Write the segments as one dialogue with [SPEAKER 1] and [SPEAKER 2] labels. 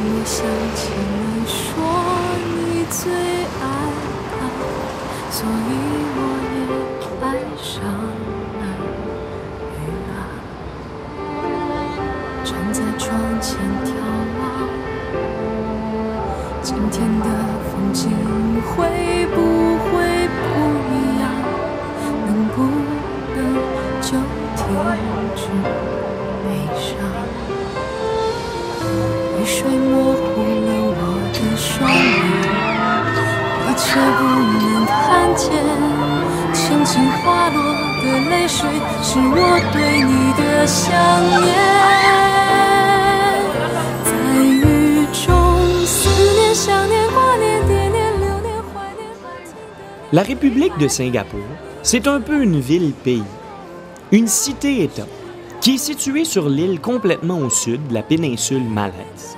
[SPEAKER 1] 我想起你说你最爱他，所以我也爱上了雨啊。站在窗前眺望，今天的风景会不会不一样？能不能就停止悲伤？雨水模糊了我的双眼，你却不能看见。轻轻滑落的泪水，是我对你的想念。在雨中思念、想念、挂念、惦念、留恋、怀念。
[SPEAKER 2] La République de Singapour, c'est un peu une ville-pays, une cité-État, qui est située sur l'île complètement au sud de la péninsule malaise.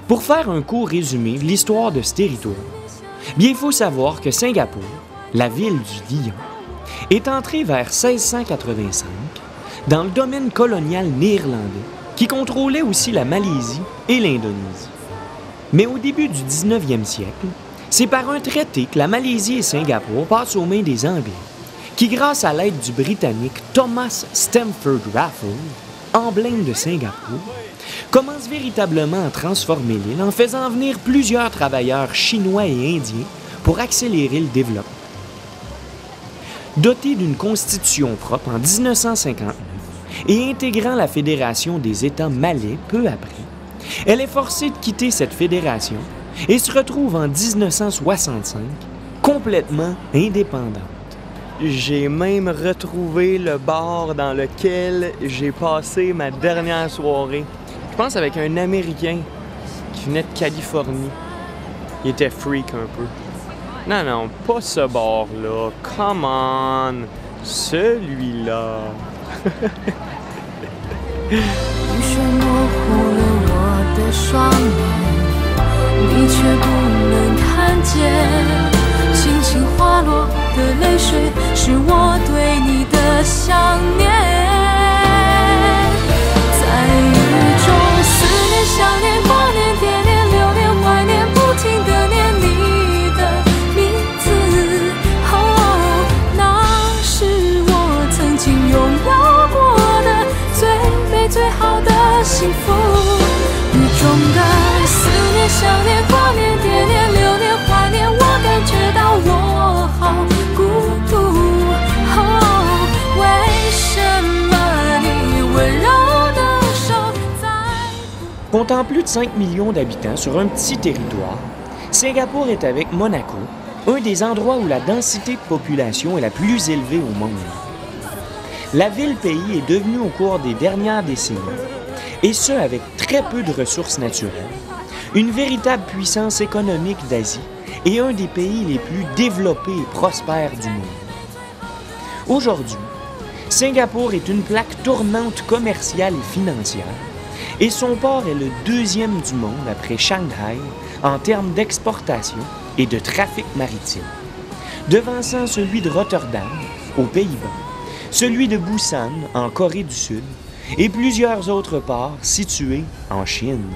[SPEAKER 2] Pour faire un court résumé de l'histoire de ce territoire, bien il faut savoir que Singapour, la ville du lion, est entrée vers 1685 dans le domaine colonial néerlandais qui contrôlait aussi la Malaisie et l'Indonésie. Mais au début du 19e siècle, c'est par un traité que la Malaisie et Singapour passent aux mains des Anglais, qui, grâce à l'aide du Britannique Thomas Stamford Raffles, emblème de Singapour, commence véritablement à transformer l'île en faisant venir plusieurs travailleurs chinois et indiens pour accélérer le développement. Dotée d'une constitution propre en 1959 et intégrant la Fédération des États malais peu après, elle est forcée de quitter cette fédération et se retrouve en 1965 complètement indépendante. J'ai même retrouvé le bar dans lequel j'ai passé ma dernière soirée. Je pense avec un Américain qui venait de Californie. Il était freak un peu. Non, non, pas ce bar-là. Come on! Celui-là.
[SPEAKER 1] 雨水模糊了我的双眼，你却不能看见。轻轻滑落的泪水，是我对你的想念。在雨中思念、想念、挂念、惦念、留恋、怀念，不停地念你的名字。哦，那是我曾经拥有过的最美最好的幸福。雨中的思念、想念、挂念、惦念、留恋、怀念，我感觉到我好孤独。哦，为什么你温柔的手在不
[SPEAKER 2] Comptant plus de 5 millions d'habitants sur un petit territoire, Singapour est avec Monaco, un des endroits où la densité de population est la plus élevée au monde. La ville-pays est devenue au cours des dernières décennies, et ce avec très peu de ressources naturelles, une véritable puissance économique d'Asie et un des pays les plus développés et prospères du monde. Aujourd'hui, Singapour est une plaque tournante commerciale et financière, et son port est le deuxième du monde après Shanghai en termes d'exportation et de trafic maritime, devançant celui de Rotterdam, aux Pays-Bas, celui de Busan, en Corée du Sud, et plusieurs autres ports situés en Chine.